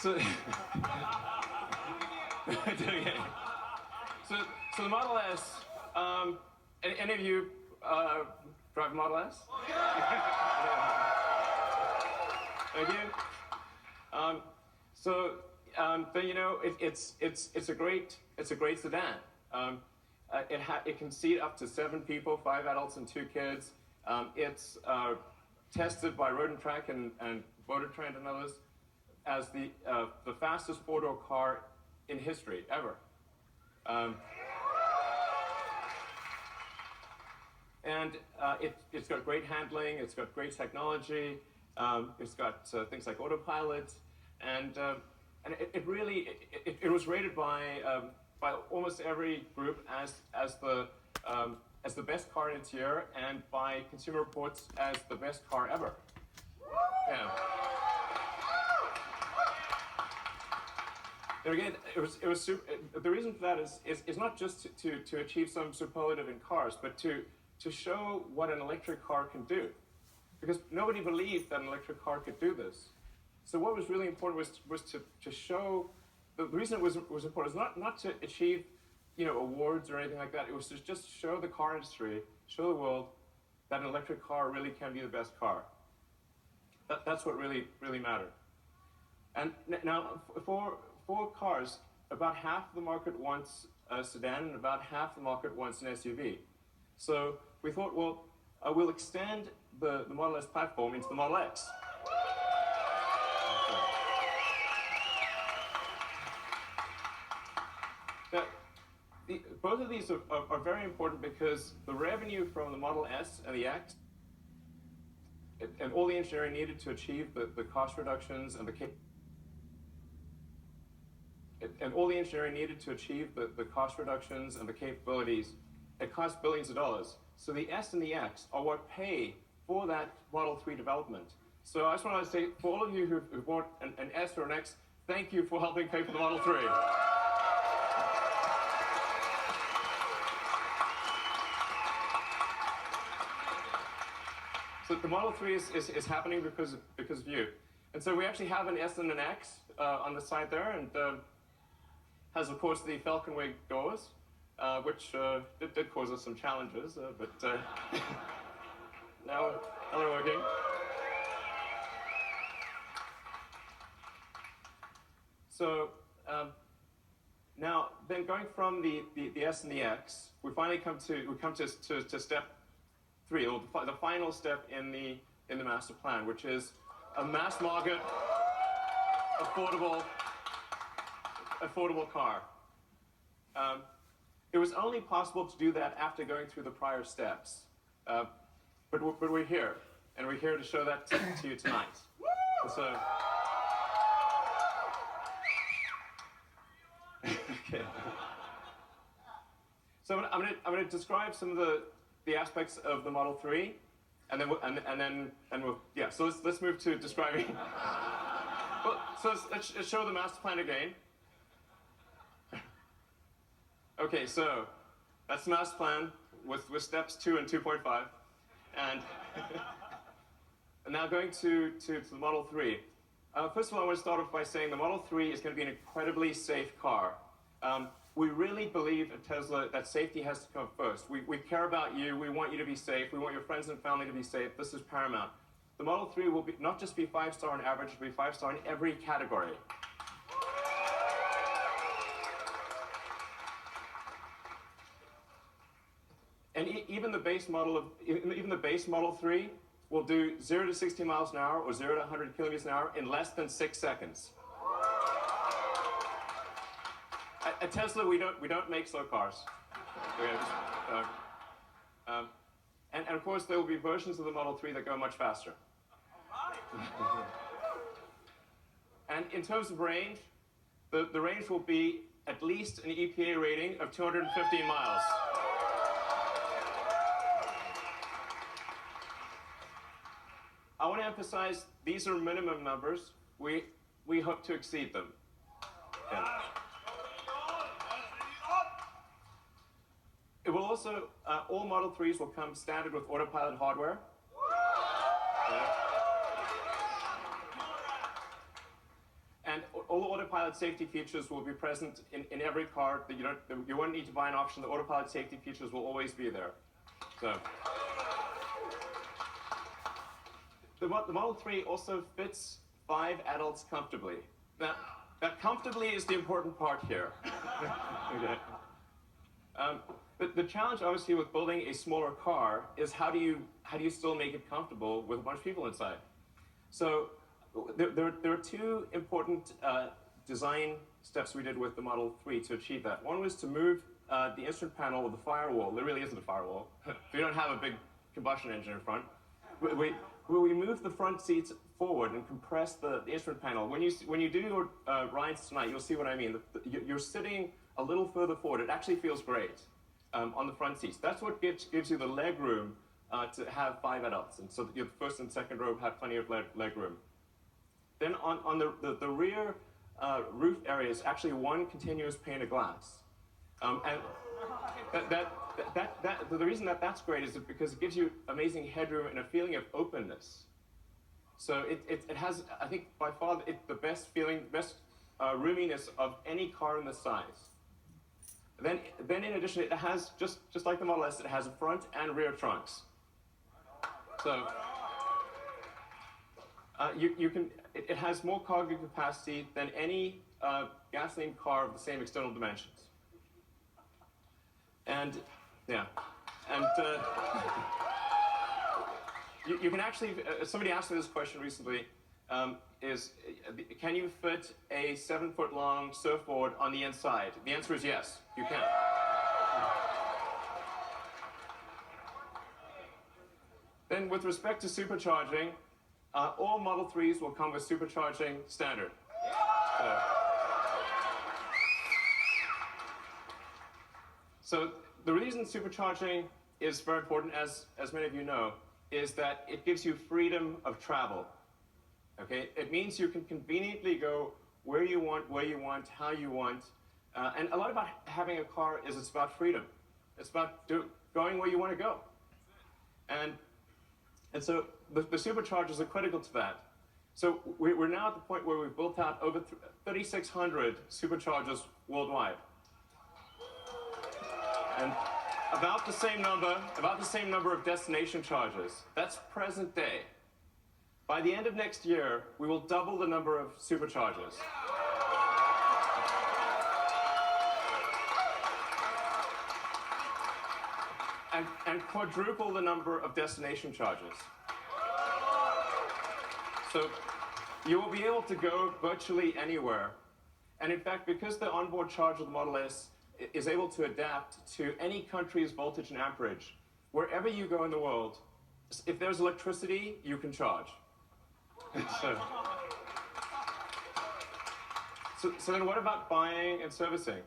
So, okay. So the Model S. Any of you drive a Model S? Thank you. Then you know it's a great sedan. It can seat up to 7 people, 5 adults and 2 kids. It's tested by Road and Track and Motor Trend and others as the fastest 4-door car in history ever. It's got great handling. It's got great technology. It's got things like autopilot, and it really was rated by almost every group as the best car in its year, and by Consumer Reports as the best car ever. Yeah. And again, it was the reason for that is not just to achieve some superlative in cars, but to show what an electric car can do, because nobody believed that an electric car could do this. So what was really important was to show. The reason it was important was not to achieve, awards or anything like that. It was to just show the car industry, show the world that an electric car really can be the best car. That's what really mattered. And now for cars, about half the market wants a sedan and about half the market wants an SUV. So we thought, well, we'll extend the Model S platform into the Model X. Now, both of these are very important because the revenue from the Model S and the X and all the engineering needed to achieve the cost reductions and the capabilities, it costs billions of dollars. So the S and the X are what pay for that Model 3 development. So I just want to say, for all of you who bought an S or an X, thank you for helping pay for the Model 3. So the Model 3 is happening because of you. And so we actually have an S and an X on the side there, and has, of course, the Falcon Wing doors, which did cause us some challenges, but now they're working. So now, then going from the S and the X, we finally come to step 3, or the final step in the master plan, which is a mass market, affordable car. It was only possible to do that after going through the prior steps. But we're here, and we're here to show that to you tonight. And so, okay. So I'm going to describe some of the aspects of the Model 3, and then we'll yeah. So let's move to describing. Well, so let's show the master plan again. Okay, so that's the master plan with steps 2 and 2.5, and now going to the Model 3. First of all, I want to start off by saying the Model 3 is going to be an incredibly safe car. We really believe at Tesla that safety has to come first. We care about you. We want you to be safe. We want your friends and family to be safe. This is paramount. The Model 3 will not just be 5-star on average, it will be 5-star in every category. And even the base Model 3 will do 0 to 60 miles an hour or 0 to 100 kilometers an hour in less than 6 seconds. At Tesla, we don't make slow cars. And of course, there will be versions of the Model 3 that go much faster. And in terms of range, the range will be at least an EPA rating of 215 miles. I want to emphasize these are minimum numbers. We hope to exceed them. Yeah. It will also, all Model 3s will come standard with autopilot hardware. And all the autopilot safety features will be present in every car. That you won't need to buy an option. The autopilot safety features will always be there. So the Model 3 also fits 5 adults comfortably. Now comfortably is the important part here. Okay. But the challenge, obviously, with building a smaller car is how do you still make it comfortable with a bunch of people inside? So there are two important design steps we did with the Model 3 to achieve that. One was to move the instrument panel with the firewall. There really isn't a firewall. We don't have a big combustion engine in front. We moved the front seats forward and compressed the instrument panel. When you do your rides tonight, you'll see what I mean. You're sitting a little further forward. It actually feels great on the front seats. That's what gives you the leg room to have 5 adults. And so your first and second row have plenty of leg room. Then on the rear roof area is actually one continuous pane of glass. And the reason that that's great is because it gives you amazing headroom and a feeling of openness. So it has, I think, by far the best roominess of any car in this size. Then in addition, it has, just like the Model S, it has front and rear trunks. So it has more cargo capacity than any gasoline car of the same external dimensions. And yeah, and you can actually, somebody asked me this question recently, can you fit a 7-foot-long surfboard on the inside? The answer is yes, you can. Then with respect to supercharging, all Model 3s will come with supercharging standard. So the reason supercharging is very important, as many of you know, is that it gives you freedom of travel. Okay, it means you can conveniently go where you want, how you want, and a lot about having a car is it's about freedom. It's about going where you want to go, and so the superchargers are critical to that. So we're now at the point where we've built out over 3,600 superchargers worldwide, and about the same number of destination chargers. That's present day. By the end of next year, we will double the number of superchargers. And quadruple the number of destination chargers. So you will be able to go virtually anywhere. And in fact, because the onboard charger of the Model S is able to adapt to any country's voltage and amperage, wherever you go in the world, if there's electricity, you can charge. So then what about buying and servicing?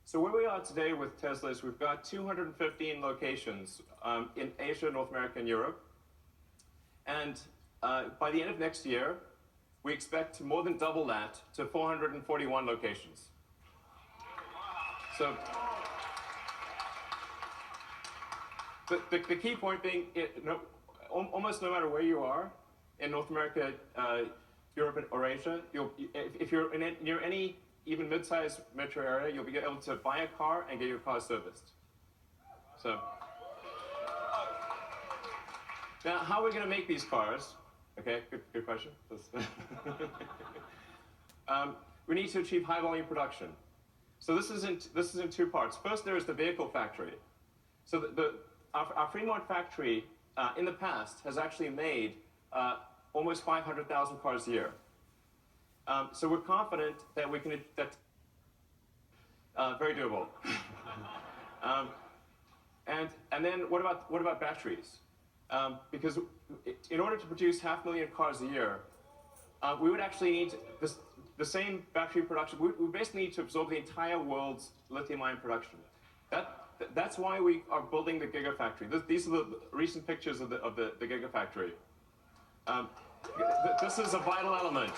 So where we are today with Tesla is we've got 215 locations in Asia, North America, and Europe. And by the end of next year, we expect to more than double that to 441 locations. So the key point being, almost no matter where you are, in North America, Europe, or Asia, if you're near any even mid-sized metro area, you'll be able to buy a car and get your car serviced. So now, how are we going to make these cars? Okay, good question. We need to achieve high volume production. So this is in 2 parts. First, there is the vehicle factory. So our Fremont factory in the past has actually made almost 500,000 cars a year. So we're confident that we can, very doable. And then what about batteries? Because in order to produce 500,000 cars a year, we would actually need the same battery production. We basically need to absorb the entire world's lithium-ion production. That's why we are building the Gigafactory. These are the recent pictures of the Gigafactory. This is a vital element.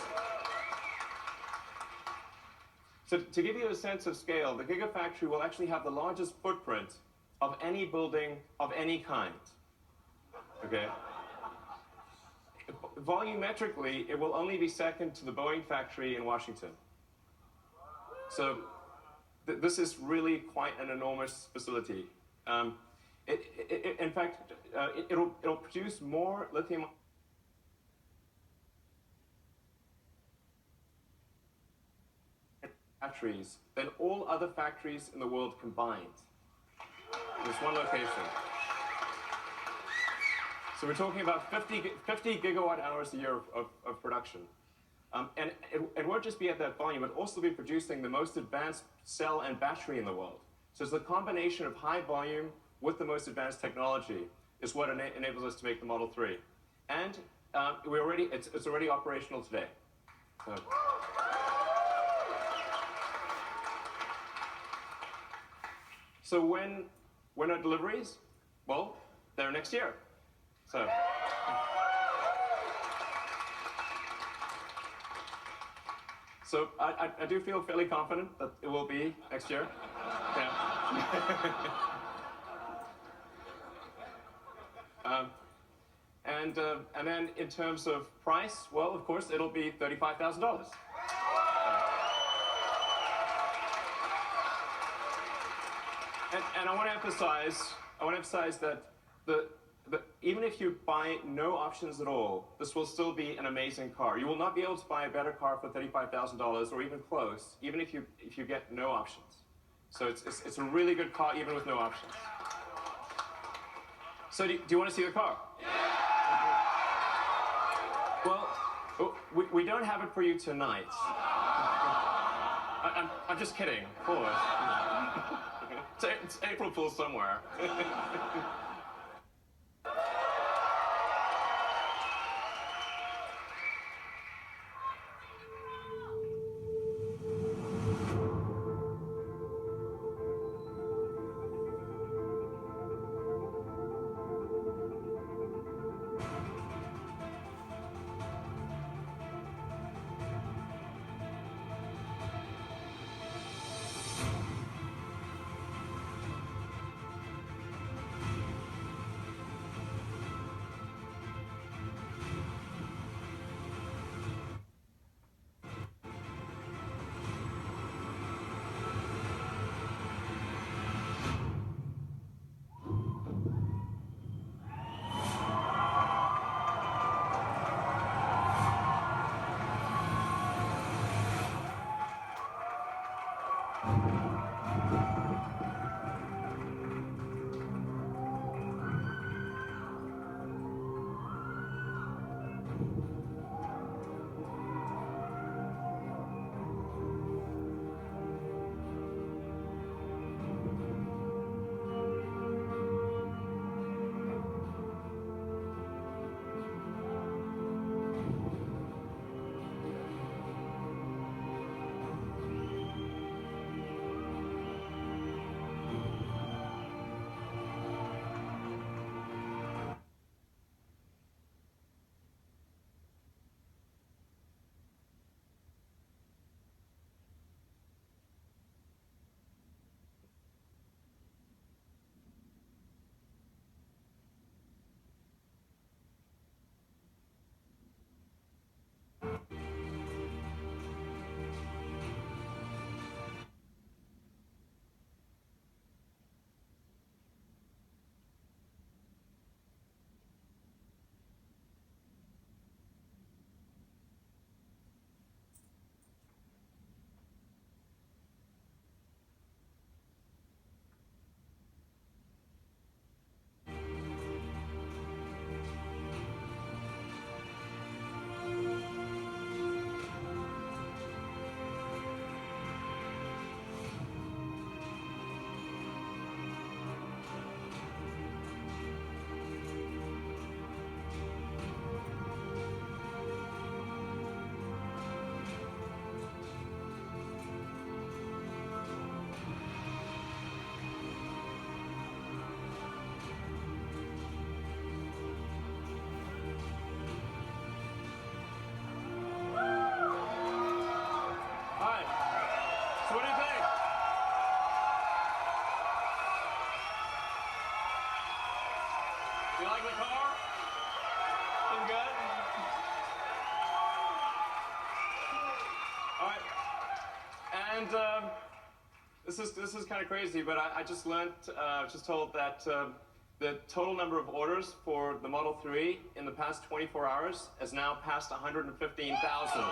So to give you a sense of scale, the Gigafactory will actually have the largest footprint of any building of any kind. Okay? Volumetrically, it will only be second to the Boeing factory in Washington. So this is really quite an enormous facility. In fact, it'll produce more lithium batteries than all other factories in the world combined. In this one location. So we're talking about 50 gigawatt hours a year of production. And it won't just be at that volume, it'll also be producing the most advanced cell and battery in the world. So it's the combination of high volume with the most advanced technology is what enables us to make the Model 3. And it's already operational today. So when are deliveries? Well, they're next year. So I do feel fairly confident that it will be next year. Yeah. And then in terms of price, well, of course, it'll be $35,000. And I want to emphasize that even if you buy no options at all, this will still be an amazing car. You will not be able to buy a better car for $35,000 or even close, even if you get no options. So it's a really good car even with no options. So do you want to see the car? Yeah! Well, we don't have it for you tonight. I'm just kidding, of course. It's April Fool's somewhere. this is kind of crazy, but I just learned, just told that the total number of orders for the Model 3 in the past 24 hours has now passed 115,000.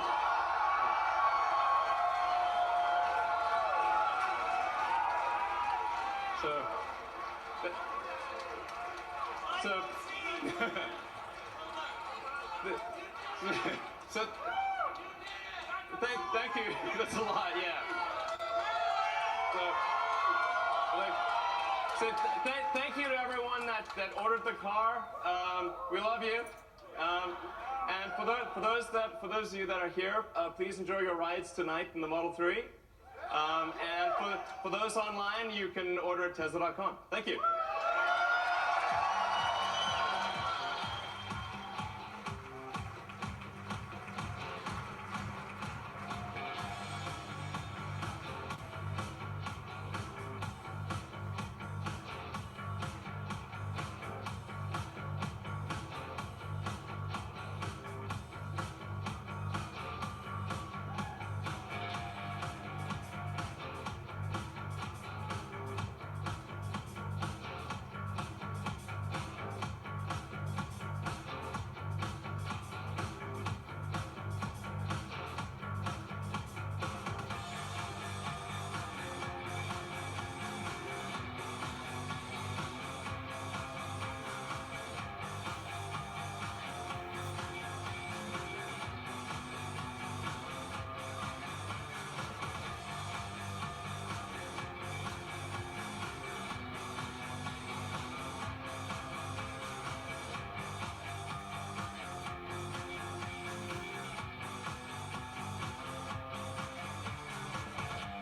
So, thank you. That's a lot, yeah. Thank you to everyone that ordered the car. We love you. And for those of you that are here, please enjoy your rides tonight in the Model 3. And for those online, you can order at Tesla.com. Thank you.